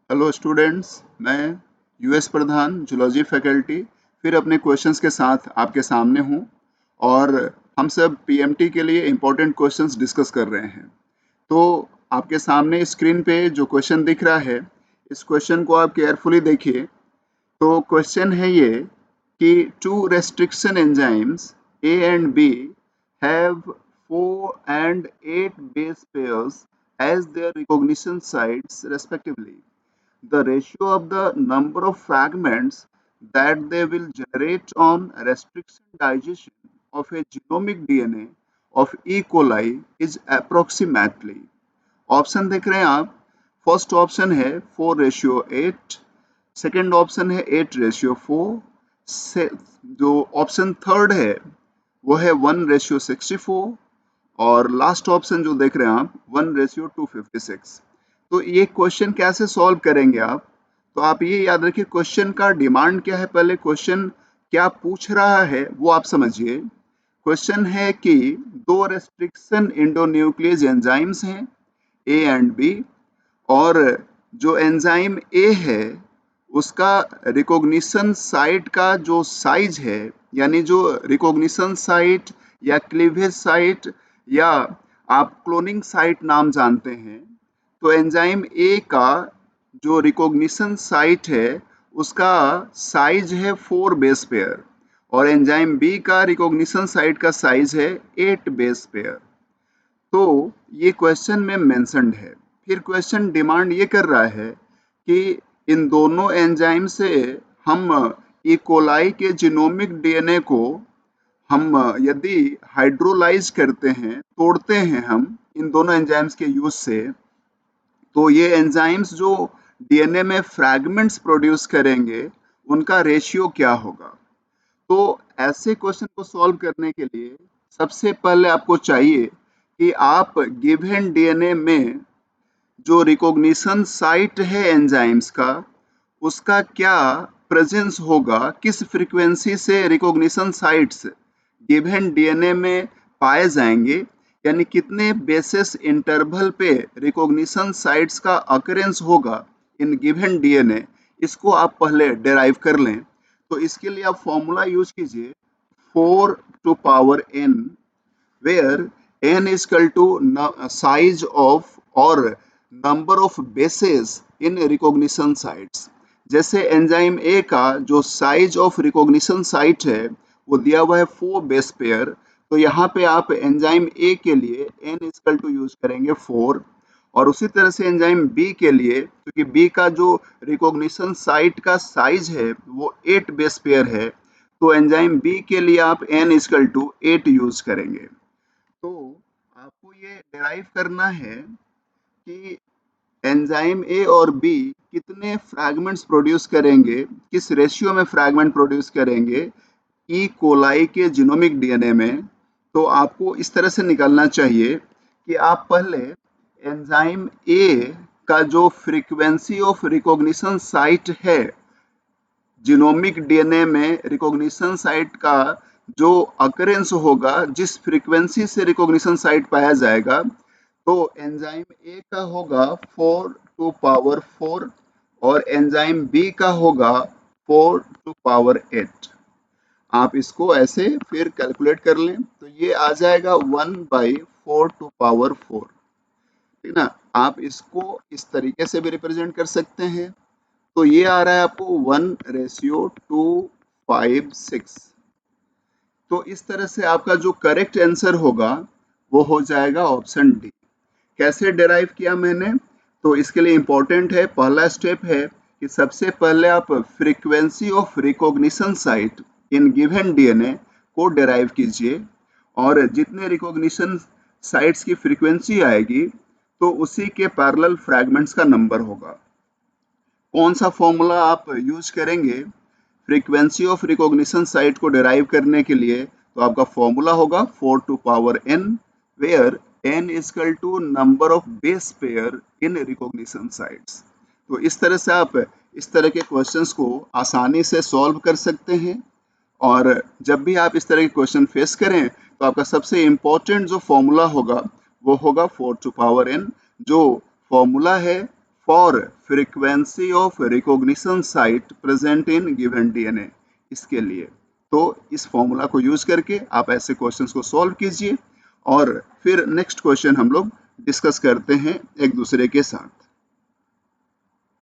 Hello students, मैं US प्रधान zoology faculty फिर अपने क्वेश्चंस के साथ आपके सामने हूं और हम सब पीएमटी के लिए इम्पोर्टेंट क्वेश्चंस डिस्कस कर रहे हैं। तो आपके सामने स्क्रीन पे जो क्वेश्चन दिख रहा है, इस क्वेश्चन को आप केयरफुली देखिए। तो क्वेश्चन है ये कि two restriction enzymes A and B have 4 and 8 base pairs as their recognition sites respectively. The ratio of the number of fragments that they will generate on restriction digestion of a genomic DNA of E. coli is approximately. Option देख रहे हैं आप। First option है 4:8, second option है 8:4 से, जो option third है वो है 1:64 और लास्ट ऑप्शन जो देख रहे हैं आप 1:256। तो ये क्वेश्चन कैसे सॉल्व करेंगे आप? तो आप ये याद रखिए क्वेश्चन का डिमांड क्या है, पहले क्वेश्चन क्या पूछ रहा है वो आप समझिए। क्वेश्चन है कि दो रेस्ट्रिक्शन एंडोन्यूक्लियस एंजाइम्स हैं ए एंड बी, और जो एंजाइम ए है उसका रिकॉग्निशन साइट का जो साइज है, यानी जो रिकॉग्निशन साइट या क्लीवेज साइट या आप क्लोनिंग साइट नाम जानते हैं, तो एंजाइम ए का जो रिकॉग्निशन साइट है उसका साइज है 4 बेस पेयर और एंजाइम बी का रिकॉग्निशन साइट का साइज है 8 बेस पेयर। तो ये क्वेश्चन में मेंशन्ड है। फिर क्वेश्चन डिमांड ये कर रहा है कि इन दोनों एंजाइम से हम ई कोलाई के जीनोमिक डीएनए को हम यदि हाइड्रोलाइज करते हैं, तोड़ते हैं हम इन दोनों एंजाइम्स के यूज से, तो ये एंजाइम्स जो डीएनए में फ्रैगमेंट्स प्रोड्यूस करेंगे उनका रेशियो क्या होगा। तो ऐसे क्वेश्चन को सॉल्व करने के लिए सबसे पहले आपको चाहिए कि आप गिवन डीएनए में जो रिकॉग्निशन साइट है एंजाइम्स का, उसका क्या प्रेजेंस होगा, किस फ्रीक्वेंसी से रिकॉग्निशन साइट्स गिवन डीएनए में पाए जाएंगे, यानी कितने बेसिस इंटरवल पे रिकॉग्निशन साइट्स का अकरेंस होगा इन गिवन डीएनए, इसको आप पहले डेराइव कर लें। तो इसके लिए आप फॉर्मूला यूज कीजिए 4 to power n, where n is equal to size of or number of bases in recognition sites। जैसे एंजाइम ए का जो साइज ऑफ रिकॉग्निशन साइट है वो दिया हुआ है 4 बेस पेयर, तो यहाँ पे आप एंजाइम ए के लिए n इक्वल टू यूज करेंगे 4, और उसी तरह से एंजाइम बी के लिए, क्योंकि बी का जो रिकॉग्निशन साइट का साइज है वो 8 बेस पेयर है, तो एंजाइम बी के लिए आप n इक्वल टू 8 यूज करेंगे। तो आपको ये डिराइव करना है कि एंजाइम ए और बी कितने फ्रैगमेंट्स प्रोड्यूस करेंगे, किस रेशियो में फ्रैगमेंट प्रोड्यूस करेंगे ई कोलाई के जीनोमिक डीएनए में। तो आपको इस तरह से निकालना चाहिए कि आप पहले एंजाइम ए का जो फ्रीक्वेंसी ऑफ रिकॉग्निशन साइट है जीनोमिक डीएनए में, रिकॉग्निशन साइट का जो अकरेंस होगा, जिस फ्रीक्वेंसी से रिकॉग्निशन साइट पाया जाएगा, तो एंजाइम ए का होगा 4 to power 4 और एंजाइम बी का होगा 4 to power 8। आप इसको ऐसे फिर कैलकुलेट कर लें तो ये आ जाएगा 1/4 to power 4, ठीक ना। आप इसको इस तरीके से भी रिप्रेजेंट कर सकते हैं। तो ये आ रहा है आपको 1:256। तो इस तरह से आपका जो करेक्ट आंसर होगा वो हो जाएगा ऑप्शन डी। कैसे डिराइव किया मैंने, तो इसके लिए इम्पोर्टेंट है, पहला स्टेप है कि सबसे पहले आप frequency of recognition site in given DNA को डिराइव कीजिए, और जितने रिकॉग्निशन साइट्स की फ्रीक्वेंसी आएगी तो उसी के पैरेलल फ्रैगमेंट्स का नंबर होगा। कौन सा फॉर्मूला आप यूज करेंगे फ्रीक्वेंसी ऑफ रिकॉग्निशन साइट को डिराइव करने के लिए, तो आपका फॉर्मूला होगा 4 to power n, where n is equal to number of base pair in recognition sites। तो इस तरह से आप इस तरह के क्वेश्चंस को आसानी से सॉल्व कर सकते हैं, और जब भी आप इस तरह के क्वेश्चन फेस करें तो आपका सबसे इम्पोर्टेंट जो फॉर्मूला होगा वो होगा 4 to power n, जो फॉर्मूला है for frequency of recognition site present in given DNA, इसके लिए। तो इस फॉर्मूला को यूज करके आप ऐसे क्वेश्चंस को सॉल्व कीजिए और फिर नेक्स्ट क्वेश्चन हम लोग डिस्कस करते हैं एक दूसरे के साथ।